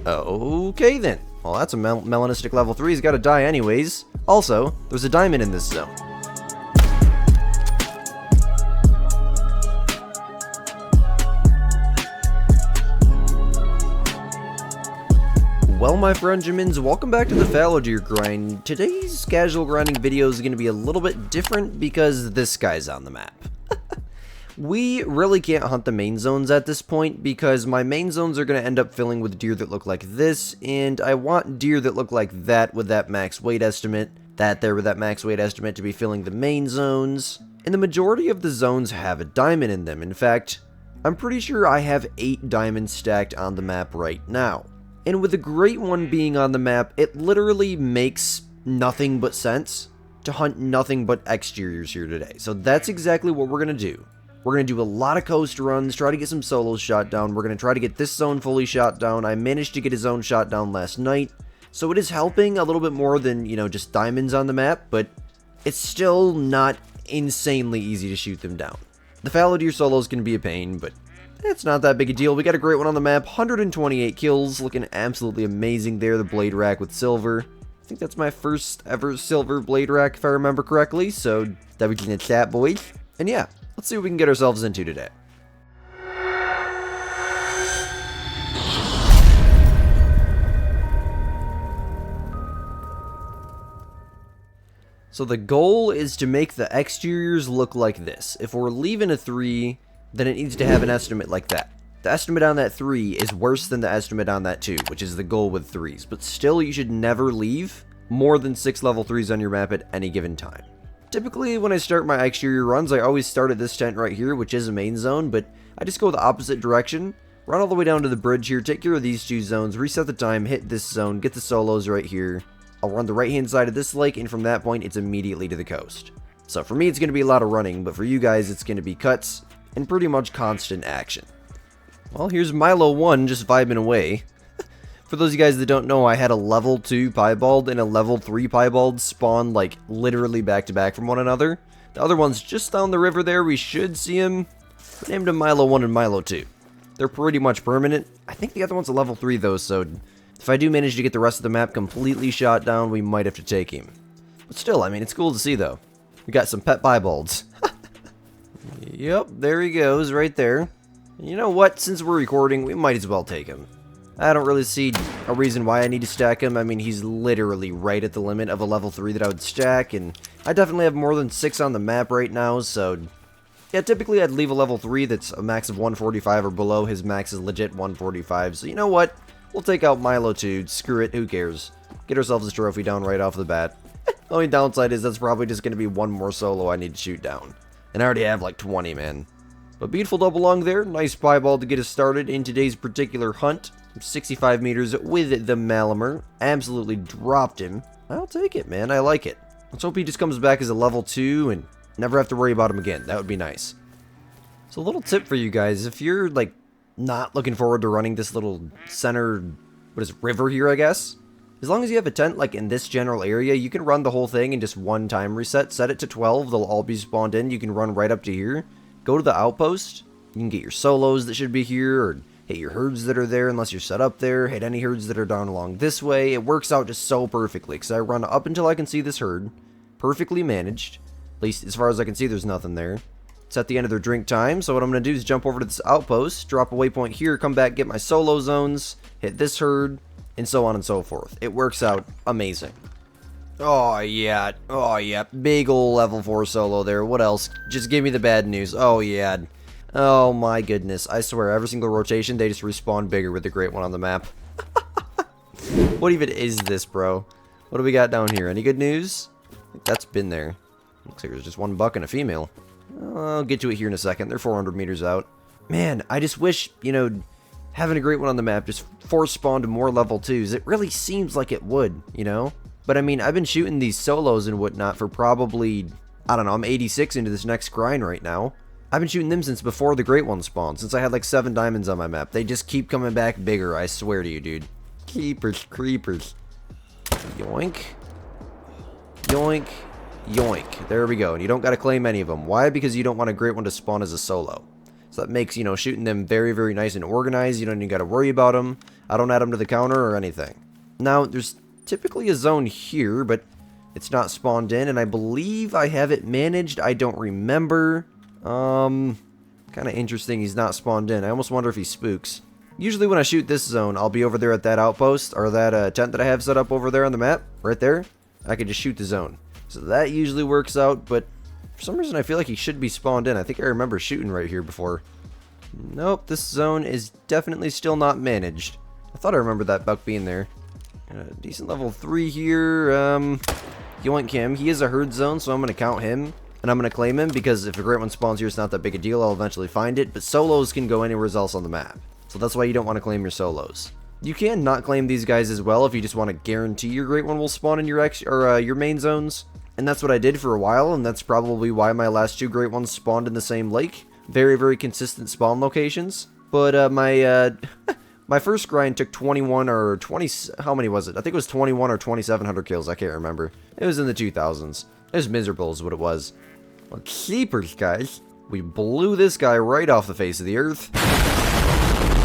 Okay then. Well, that's a melanistic level 3. He's got to die anyways. Also, there's a diamond in this zone. Well, my Frenjamins, welcome back to the fallow deer grind. Today's casual grinding video is going to be a little bit different because this guy's on the map. We really can't hunt the main zones at this point because my main zones are going to end up filling with deer that look like this, and I want deer that look like that with that max weight estimate, to be filling the main zones. And the majority of the zones have a diamond in them. In fact, I'm pretty sure I have 8 diamonds stacked on the map right now. And with the Great One being on the map, it literally makes nothing but sense to hunt nothing but exteriors here today. So that's exactly what we're going to do. We're going to do a lot of coast runs, try to get some solos shot down. We're going to try to get this zone fully shot down. I managed to get his zone shot down last night. So it is helping a little bit more than, just diamonds on the map, but it's still not insanely easy to shoot them down. The fallow deer solos can be a pain, but it's not that big a deal. We got a Great One on the map, 128 kills, looking absolutely amazing there. The blade rack with silver. I think that's my first ever silver blade rack if I remember correctly, so that we can hit that, boys. And yeah, let's see what we can get ourselves into today. So the goal is to make the exteriors look like this. If we're leaving a 3, then it needs to have an estimate like that. The estimate on that 3 is worse than the estimate on that 2, which is the goal with 3s. But still, you should never leave more than 6 level 3s on your map at any given time. Typically, when I start my exterior runs, I always start at this tent right here, which is a main zone, but I just go the opposite direction, run all the way down to the bridge here, take care of these 2 zones, reset the time, hit this zone, get the solos right here. I'll run the right-hand side of this lake, and from that point, it's immediately to the coast. So for me, it's going to be a lot of running, but for you guys, it's going to be cuts and pretty much constant action. Well, here's Milo 1 just vibing away. For those of you guys that don't know, I had a level 2 piebald and a level 3 piebald spawn like literally back to back from one another. The other one's just down the river there. We should see him. I named him Milo 1 and Milo 2. They're pretty much permanent. I think the other one's a level 3 though, so if I do manage to get the rest of the map completely shot down, we might have to take him. But still, I mean, it's cool to see though. We got some pet piebalds. Yep, there he goes right there. You know what? Since we're recording, we might as well take him. I don't really see a reason why I need to stack him. I mean, he's literally right at the limit of a level 3 that I would stack, and I definitely have more than 6 on the map right now, so yeah, typically I'd leave a level 3 that's a max of 145 or below. His max is legit 145, so you know what? We'll take out Milo 2. Screw it, who cares? Get ourselves a trophy down right off the bat. The only downside is that's probably just going to be one more solo I need to shoot down. And I already have like 20, man. But beautiful double lung there. Nice piebald to get us started in today's particular hunt. 65 meters with the Malamer. Absolutely dropped him. I'll take it, man. I like it. Let's hope he just comes back as a level 2 and never have to worry about him again. That would be nice. So a little tip for you guys. If you're like not looking forward to running this little center, river here, I guess. As long as you have a tent like in this general area, you can run the whole thing in just one time reset. Set it to 12. They'll all be spawned in. You can run right up to here. Go to the outpost. You can get your solos that should be here, or hit your herds that are there unless you're set up there. Hit any herds that are down along this way. It works out just so perfectly because I run up until I can see this herd. Perfectly managed. At least as far as I can see, there's nothing there. It's at the end of their drink time, so what I'm going to do is jump over to this outpost, drop a waypoint here, come back, get my solo zones, hit this herd, and so on and so forth. It works out amazing. Oh yeah, big ol' level 4 solo there. What else? Just give me the bad news. Oh yeah. Oh my goodness. I swear, every single rotation, they just respawn bigger with the Great One on the map. What even is this, bro? What do we got down here? Any good news? I think that's been there. Looks like there's just one buck and a female. I'll get to it here in a second. They're 400 meters out. Man, I just wish, having a Great One on the map just force spawned more level 2s. It really seems like it would, But I mean, I've been shooting these solos and whatnot for probably, I don't know, I'm 86 into this next grind right now. I've been shooting them since before the Great One spawned, since I had like 7 diamonds on my map. They just keep coming back bigger, I swear to you, dude. Keepers, creepers. Yoink. Yoink. Yoink. There we go. And you don't got to claim any of them. Why? Because you don't want a Great One to spawn as a solo. So that makes, you know, shooting them very, very nice and organized. You don't even got to worry about them. I don't add them to the counter or anything. Now, there's typically a zone here, but it's not spawned in, and I believe I have it managed. I don't remember. Kind of interesting he's not spawned in. I almost wonder if he spooks. Usually when I shoot this zone, I'll be over there at that outpost, or that tent that I have set up over there on the map, right there. I can just shoot the zone. So that usually works out, but for some reason I feel like he should be spawned in. I think I remember shooting right here before. Nope, this zone is definitely still not managed. I thought I remembered that buck being there. Decent level 3 here. Yoink him. He is a herd zone, so I'm going to count him. And I'm going to claim him, because if a great one spawns here, it's not that big a deal. I'll eventually find it. But solos can go anywhere else on the map. So that's why you don't want to claim your solos. You can not claim these guys as well if you just want to guarantee your great one will spawn in your main zones. And that's what I did for a while, and that's probably why my last 2 great ones spawned in the same lake. Very, very consistent spawn locations. But my first grind took 21 or 20, how many was it? I think it was 21 or 2,700 kills, I can't remember. It was in the 2000s. It was miserable is what it was. Well, keepers, guys. We blew this guy right off the face of the earth.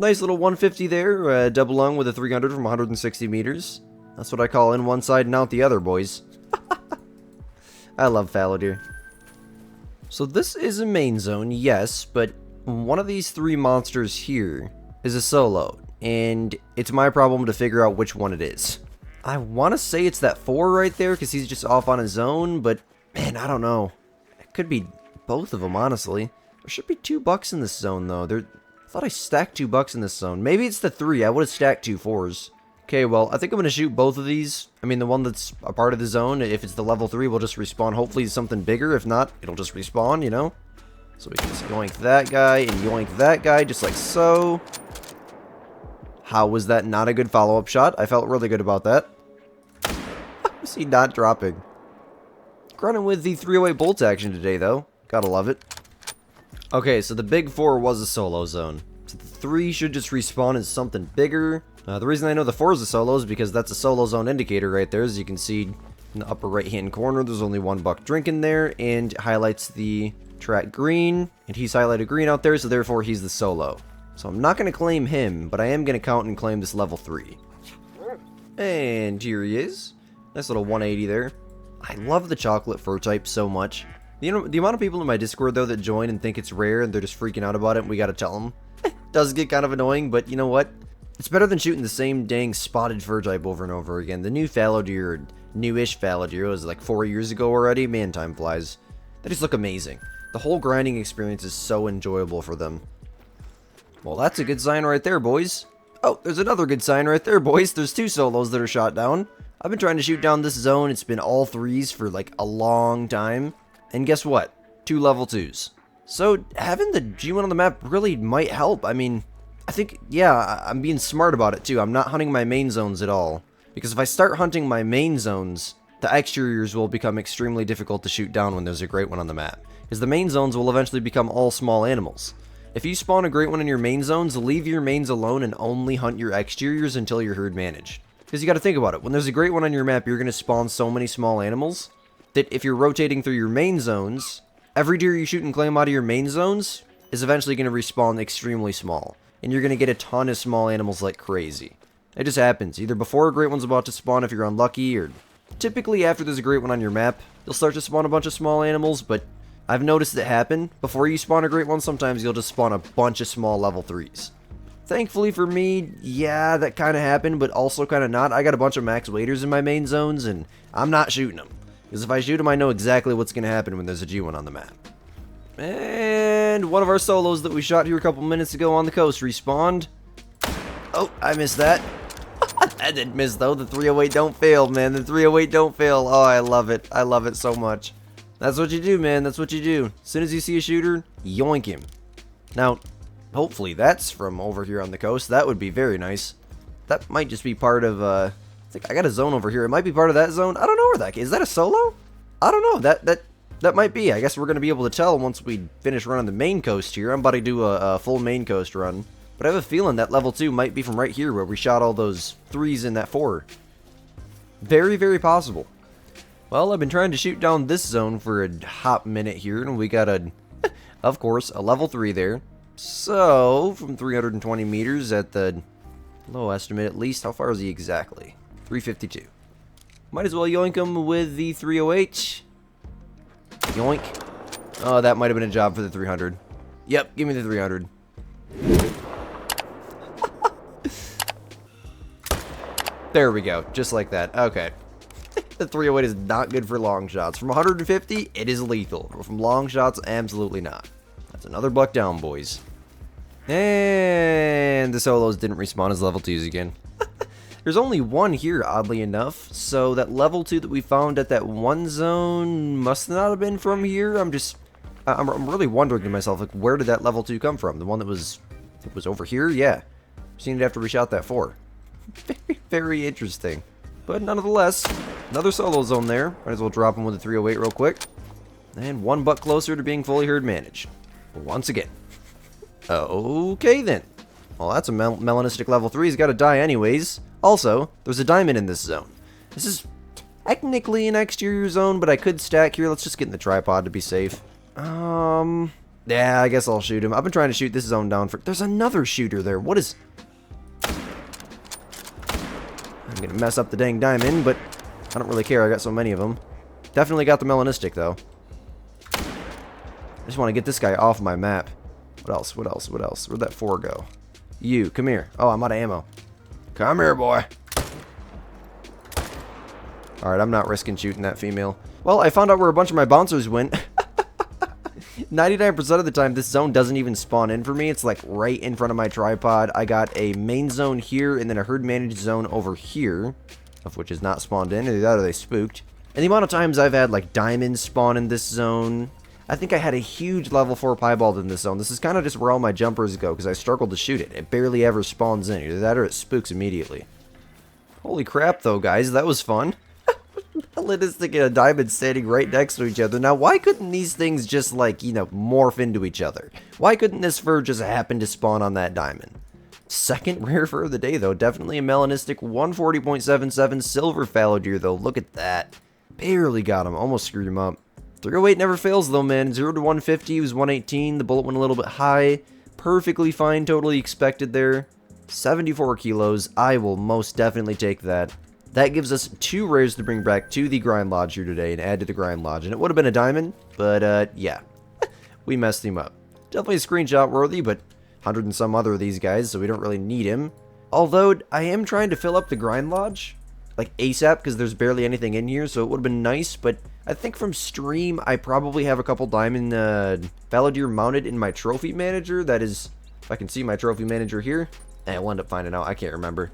Nice little 150 there, double lung with a 300 from 160 meters. That's what I call in one side and out the other, boys. I love fallow deer. So this is a main zone, yes, but one of these 3 monsters here is a solo, and it's my problem to figure out which one it is. I want to say it's that 4 right there, because he's just off on his own, but man, I don't know. It could be both of them, honestly. There should be 2 bucks in this zone, though. I thought I stacked 2 bucks in this zone. Maybe it's the 3. I would have stacked 2 4s. Okay, well, I think I'm going to shoot both of these. I mean, the one that's a part of the zone, if it's the level 3, will just respawn. Hopefully it's something bigger. If not, it'll just respawn, you know? So we can just yoink that guy and yoink that guy, just like so. How was that not a good follow-up shot? I felt really good about that. Was he not dropping? Running with the 308 bolt action today, though. Gotta love it. Okay, so the big 4 was a solo zone. So the 3 should just respawn as something bigger. The reason I know the 4 is a solo is because that's a solo zone indicator right there. As you can see in the upper right hand corner, there's only 1 buck drinking there, and highlights the track green. And he's highlighted green out there, so therefore he's the solo. So I'm not going to claim him, but I am going to count and claim this level 3. And here he is. Nice little 180 there. I love the chocolate fur type so much. You know, the amount of people in my Discord, though, that join and think it's rare and they're just freaking out about it, and we got to tell them. It does get kind of annoying, but you know what? It's better than shooting the same dang spotted fur type over and over again. The new fallow deer, newish fallow deer, was like 4 years ago already. Man, time flies. They just look amazing. The whole grinding experience is so enjoyable for them. Well, that's a good sign right there, boys. Oh, there's another good sign right there, boys. There's 2 solos that are shot down. I've been trying to shoot down this zone. It's been all 3s for like a long time. And guess what? 2 level 2s. So having the G1 on the map really might help. I mean, I think, yeah, I'm being smart about it too. I'm not hunting my main zones at all. Because if I start hunting my main zones, the exteriors will become extremely difficult to shoot down when there's a great one on the map. Because the main zones will eventually become all small animals. If you spawn a great one in your main zones, leave your mains alone and only hunt your exteriors until you're herd managed. Because you got to think about it. When there's a great one on your map, you're going to spawn so many small animals that if you're rotating through your main zones, every deer you shoot and claim out of your main zones is eventually going to respawn extremely small. And you're going to get a ton of small animals like crazy. It just happens. Either before a great one's about to spawn if you're unlucky, or typically after there's a great one on your map, you'll start to spawn a bunch of small animals, but I've noticed it happen. Before you spawn a great one, sometimes you'll just spawn a bunch of small level 3s. Thankfully for me, yeah, that kind of happened, but also kind of not. I got a bunch of max waiters in my main zones, and I'm not shooting them. Because if I shoot them, I know exactly what's going to happen when there's a G1 on the map. And one of our solos that we shot here a couple minutes ago on the coast respawned. Oh, I missed that. I didn't miss, though. The 308 don't fail, man. The 308 don't fail. Oh, I love it. I love it so much. That's what you do, man. That's what you do. As soon as you see a shooter, yoink him. Now, hopefully that's from over here on the coast. That would be very nice. That might just be part of, I think I got a zone over here. It might be part of that zone. I don't know where that is. That a solo? I don't know. That might be. I guess we're going to be able to tell once we finish running the main coast here. I'm about to do a full main coast run. But I have a feeling that level 2 might be from right here where we shot all those 3s in that 4. Very, very possible. Well, I've been trying to shoot down this zone for a hot minute here, and we got of course, a level 3 there. So, from 320 meters at the low estimate at least, how far is he exactly? 352. Might as well yoink him with the 308. Yoink. Oh, that might have been a job for the 300. Yep, give me the 300. There we go, just like that. Okay. The 308 is not good for long shots. From 150, it is lethal. From long shots, absolutely not. That's another buck down, boys. And the solos didn't respawn as level 2s again. There's only one here, oddly enough. So that level 2 that we found at that one zone must not have been from here. I'm really wondering to myself, like, where did that level 2 come from? The one that was over here? Yeah. Seen it after we shot that 4. Very, very interesting. But nonetheless, another solo zone there. Might as well drop him with a 308 real quick. And one buck closer to being fully herd managed. Once again. Okay then. Well, that's a melanistic level 3. He's got to die anyways. Also, there's a diamond in this zone. This is technically an exterior zone, but I could stack here. Let's just get in the tripod to be safe. Yeah, I guess I'll shoot him. I've been trying to shoot this zone down for... There's another shooter there. What is... I'm gonna mess up the dang diamond, but I don't really care. I got so many of them. Definitely got the melanistic, though. I just want to get this guy off my map. What else? What else? What else? Where'd that 4 go? You, come here. Oh, I'm out of ammo. Come here, boy. Alright, I'm not risking shooting that female. Well, I found out where a bunch of my bouncers went. 99% of the time, this zone doesn't even spawn in for me. It's like right in front of my tripod. I got a main zone here and then a herd managed zone over here, of which is not spawned in. Either that or they spooked. And the amount of times I've had like diamonds spawn in this zone. I think I had a huge level 4 piebald in this zone. This is kind of just where all my jumpers go because I struggled to shoot it. It barely ever spawns in. Either that or it spooks immediately. Holy crap though, guys. That was fun. Melanistic and a diamond standing right next to each other. Now, why couldn't these things just, like, you know, morph into each other? Why couldn't this fur just happen to spawn on that diamond? Second rare fur of the day, though. Definitely a melanistic 140.77 silver fallow deer, though. Look at that. Barely got him. Almost screwed him up. 308 never fails, though, man. 0 to 150 was 118. The bullet went a little bit high. Perfectly fine. Totally expected there. 74 kilos. I will most definitely take that. That gives us 2 rares to bring back to the Grind Lodge here today and add to the Grind Lodge. And it would have been a diamond, but, yeah. We messed him up. Definitely screenshot worthy, but 100 and some other of these guys, so we don't really need him. Although, I am trying to fill up the Grind Lodge, like, ASAP, because there's barely anything in here, so it would have been nice, but I think from stream, I probably have a couple diamond fallow deer mounted in my trophy manager. That is, if I can see my trophy manager here. I will end up finding out. I can't remember.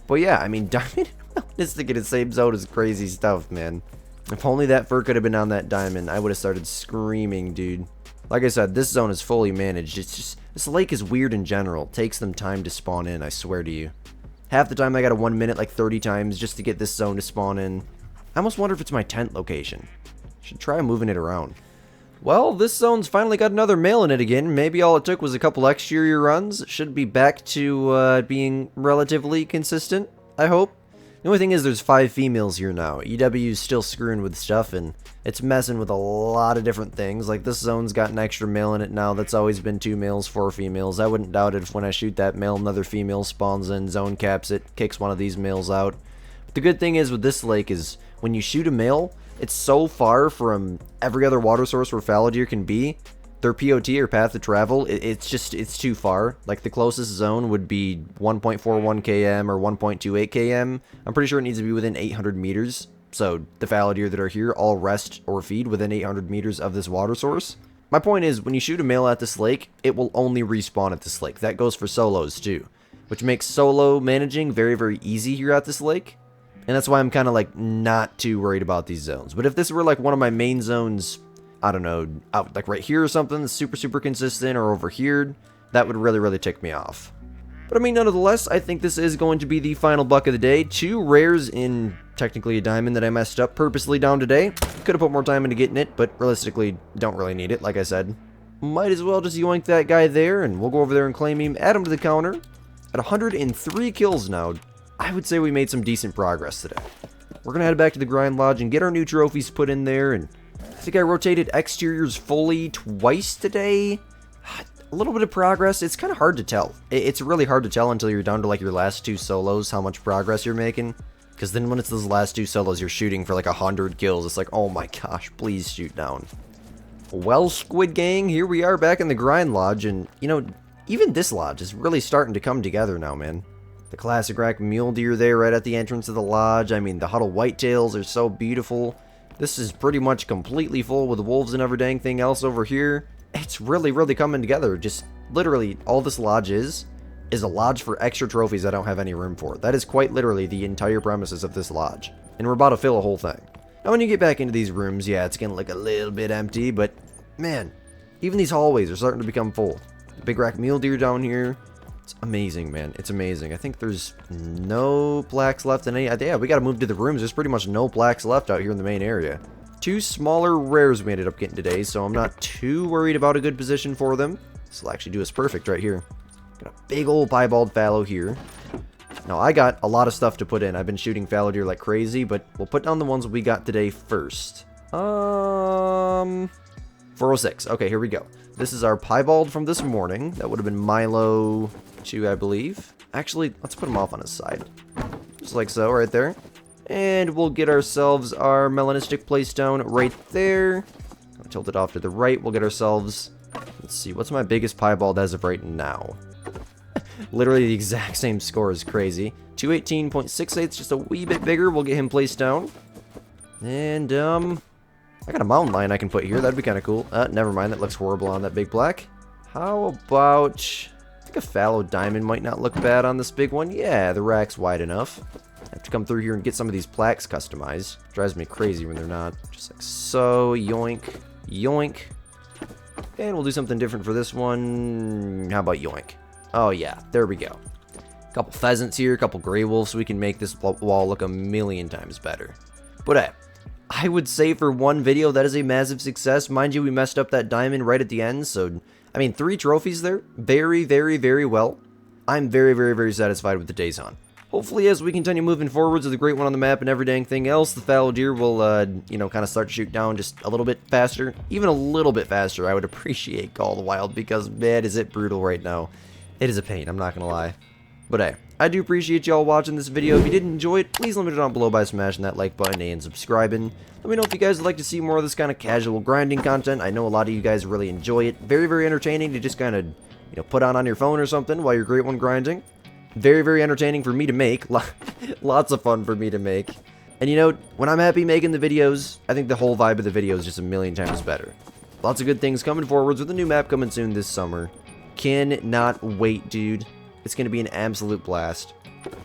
But yeah, I mean, diamond... This thing in the same zone is crazy stuff, man. If only that fur could have been on that diamond, I would have started screaming, dude. Like I said, this zone is fully managed. It's just, this lake is weird in general. It takes them time to spawn in, I swear to you. Half the time I got a 1 minute like 30 times just to get this zone to spawn in. I almost wonder if it's my tent location. Should try moving it around. Well, this zone's finally got another male in it again. Maybe all it took was a couple exterior runs. It should be back to being relatively consistent, I hope. The only thing is there's 5 females here now. EW's still screwing with stuff, and it's messing with a lot of different things. Like, this zone's got an extra male in it now. That's always been 2 males, 4 females. I wouldn't doubt it if when I shoot that male, another female spawns in, zone caps it, kicks one of these males out. But the good thing is with this lake is when you shoot a male, it's so far from every other water source where fallow deer can be. Their POT or path to travel, it's too far. Like the closest zone would be 1.41 km or 1.28 km. I'm pretty sure it needs to be within 800 meters. So the fallow deer that are here all rest or feed within 800 meters of this water source. My point is, when you shoot a male at this lake, it will only respawn at this lake. That goes for solos too, which makes solo managing very, very easy here at this lake. And that's why I'm kind of like not too worried about these zones. But if this were like one of my main zones, I don't know, out like right here or something, super, super consistent, or over here, that would really, really tick me off. But I mean, nonetheless, I think this is going to be the final buck of the day. 2 rares in technically a diamond that I messed up purposely down today. Could have put more time into getting it, but realistically, don't really need it, like I said. Might as well just yoink that guy there, and we'll go over there and claim him, add him to the counter. At 103 kills now, I would say we made some decent progress today. We're going to head back to the Grind Lodge and get our new trophies put in there, and I think I rotated exteriors fully twice today. a little bit of progress. It's kind of hard to tell. It's really hard to tell until you're down to like your last 2 solos how much progress you're making. Because then when it's those last 2 solos, you're shooting for like 100 kills. It's like, oh my gosh, please shoot down. Well, Squid Gang, here we are back in the grind lodge. And, you know, even this lodge is really starting to come together now, man. The classic rack mule deer there right at the entrance of the lodge. I mean, the huddle whitetails are so beautiful. This is pretty much completely full with wolves and every dang thing else over here. It's really, really coming together. Just literally all this lodge is a lodge for extra trophies I don't have any room for. That is quite literally the entire premises of this lodge. And we're about to fill a whole thing. Now when you get back into these rooms, yeah, it's gonna look a little bit empty, but man, even these hallways are starting to become full. The big rack mule deer down here. It's amazing, man. It's amazing. I think there's no plaques left in any... Yeah, we gotta move to the rooms. There's pretty much no plaques left out here in the main area. 2 smaller rares we ended up getting today, so I'm not too worried about a good position for them. This will actually do us perfect right here. Got a big old piebald fallow here. Now, I got a lot of stuff to put in. I've been shooting fallow deer like crazy, but we'll put down the ones we got today first. 406. Okay, here we go. This is our piebald from this morning. That would have been Milo 2, I believe. Actually, let's put him off on his side. Just like so, right there. And we'll get ourselves our melanistic place down right there. I'll tilt it off to the right. We'll get ourselves... Let's see, what's my biggest piebald as of right now? Literally the exact same score is crazy. 218.68, just a wee bit bigger. We'll get him placed down. And, I got a mountain lion I can put here. That'd be kind of cool. Never mind. That looks horrible on that big black. How about... I think a fallow diamond might not look bad on this big one. Yeah, the rack's wide enough. I have to come through here and get some of these plaques customized. Drives me crazy when they're not. Just like so. Yoink. Yoink. And we'll do something different for this one. How about yoink? Oh, yeah. There we go. A couple pheasants here. A couple gray wolves. So we can make this wall look a million times better. But hey, I would say for one video, that is a massive success. Mind you, we messed up that diamond right at the end. So, I mean, 3 trophies there. Very, very, very well. I'm very, very, very satisfied with the day's hunt. Hopefully, as we continue moving forwards with the great one on the map and every dang thing else, the fallow deer will, you know, kind of start to shoot down just a little bit faster. Even a little bit faster, I would appreciate Call of the Wild because, man, is it brutal right now. It is a pain, I'm not going to lie. But hey, I do appreciate y'all watching this video. If you did enjoy it, please let me know down below by smashing that like button and subscribing. Let me know if you guys would like to see more of this kind of casual grinding content. I know a lot of you guys really enjoy it. Very, very entertaining to just kind of, you know, put on your phone or something while you're great one grinding. Very, very entertaining for me to make. Lots of fun for me to make. And you know, when I'm happy making the videos, I think the whole vibe of the video is just a million times better. Lots of good things coming forwards with a new map coming soon this summer. Cannot wait, dude. It's going to be an absolute blast.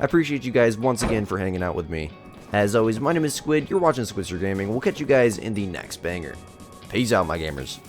I appreciate you guys once again for hanging out with me. As always, my name is Squid. You're watching Squidster Gaming. We'll catch you guys in the next banger. Peace out, my gamers.